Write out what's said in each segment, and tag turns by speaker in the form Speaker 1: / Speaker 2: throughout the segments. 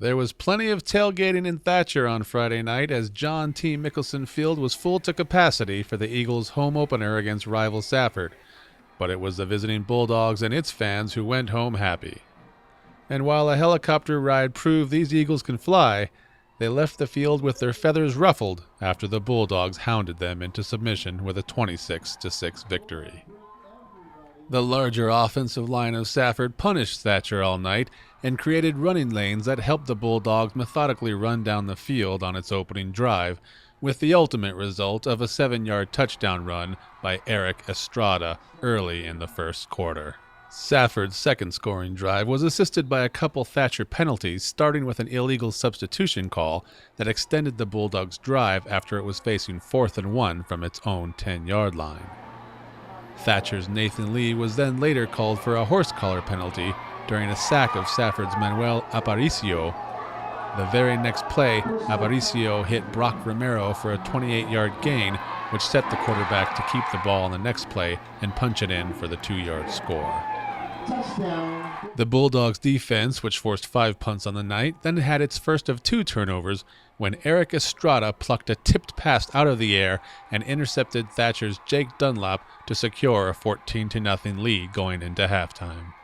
Speaker 1: There was plenty of tailgating in Thatcher on Friday night as John T. Mickelson Field was full to capacity for the Eagles' home opener against rival Safford, but it was the visiting Bulldogs and its fans who went home happy. And while a helicopter ride proved these Eagles can fly, they left the field with their feathers ruffled after the Bulldogs hounded them into submission with a 26-6 victory. The larger offensive line of Safford punished Thatcher all night and created running lanes that helped the Bulldogs methodically run down the field on its opening drive, with the ultimate result of a 7-yard touchdown run by Eric Estrada early in the first quarter. Safford's second scoring drive was assisted by a couple Thatcher penalties, starting with an illegal substitution call that extended the Bulldogs' drive after it was facing 4th and 1 from its own 10-yard line. Thatcher's Nathan Lee was then later called for a horse collar penalty during a sack of Safford's Manuel Aparicio. The very next play, Aparicio hit Brock Romero for a 28-yard gain, which set the quarterback to keep the ball on the next play and punch it in for the 2-yard score. Touchdown. The Bulldogs' defense, which forced 5 punts on the night, then had its first of 2 turnovers when Eric Estrada plucked a tipped pass out of the air and intercepted Thatcher's Jake Dunlap to secure a 14-0 lead going into halftime.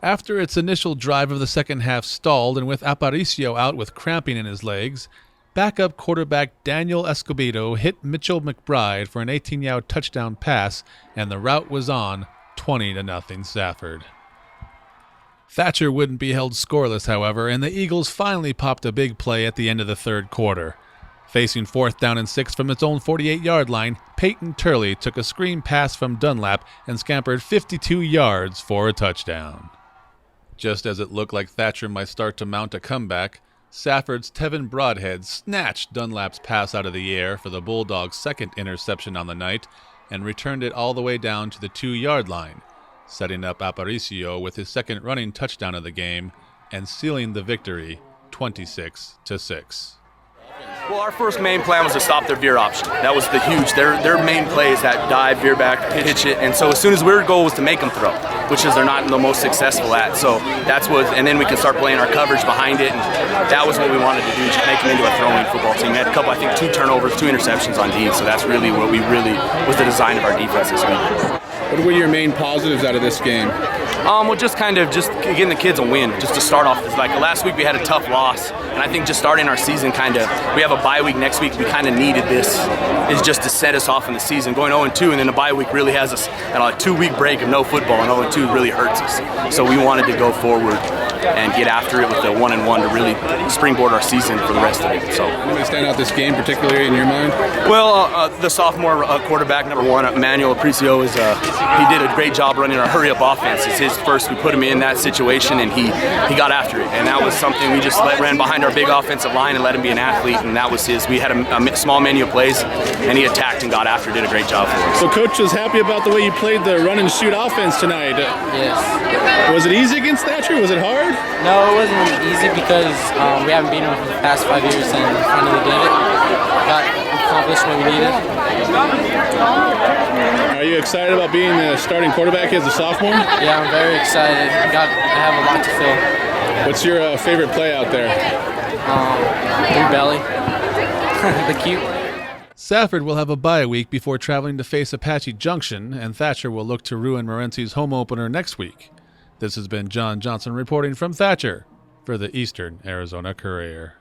Speaker 1: After its initial drive of the second half stalled and with Aparicio out with cramping in his legs, backup quarterback Daniel Escobedo hit Mitchell McBride for an 18-yard touchdown pass, and the rout was on, 20-0 Safford. Thatcher wouldn't be held scoreless, however, and the Eagles finally popped a big play at the end of the third quarter. Facing 4th down and 6 from its own 48-yard line, Peyton Turley took a screen pass from Dunlap and scampered 52 yards for a touchdown. Just as it looked like Thatcher might start to mount a comeback, Safford's Tevin Broadhead snatched Dunlap's pass out of the air for the Bulldogs' second interception on the night and returned it all the way down to the 2-yard line, setting up Aparicio with his second running touchdown of the game and sealing the victory 26-6.
Speaker 2: Well, our first main plan was to stop their veer option. That was their main play is that dive, veer back, pitch it, and so as soon as our goal was to make them throw, which is they're not the most successful at. So that's what, and then we could start playing our coverage behind it, and that was what we wanted to do, just make them into a throwing football team. We had a couple, I think, 2 turnovers, 2 interceptions on D, so that's really what was the design of our defense this week.
Speaker 3: What were your main positives out of this game?
Speaker 2: Well, just getting the kids a win, just to start off. Like last week we had a tough loss, and I think just starting our season we have a bye week next week. We kind of needed this, is just to set us off in the season. Going 0-2 and then the bye week really has us, and a 2-week break of no football, and 0-2 really hurts us. So we wanted to go forward and get after it with the 1-1 to really springboard our season for the rest of it. So,
Speaker 3: anybody stand out this game particularly in your mind?
Speaker 2: Well, the sophomore quarterback, number 1, Manuel Aparicio, he did a great job running our hurry-up offense. It's his first. We put him in that situation, and he got after it. And that was something we just ran behind our big offensive line and let him be an athlete, and that was his. We had a small menu of plays, and he attacked and got after it, did a great job for us.
Speaker 3: So Coach was happy about the way you played the run-and-shoot offense tonight.
Speaker 4: Yes.
Speaker 3: Was it easy against Thatcher? Was it hard?
Speaker 4: No, it wasn't easy because we haven't beaten him for the past 5 years, and we finally did it. Accomplished what we needed.
Speaker 3: Are you excited about being the starting quarterback as a sophomore?
Speaker 4: Yeah, I'm very excited. I have a lot to fill.
Speaker 3: What's your favorite play out there?
Speaker 4: Blue belly. The cute.
Speaker 1: Safford will have a bye week before traveling to face Apache Junction, and Thatcher will look to ruin Morency's home opener next week. This has been John Johnson reporting from Thatcher for the Eastern Arizona Courier.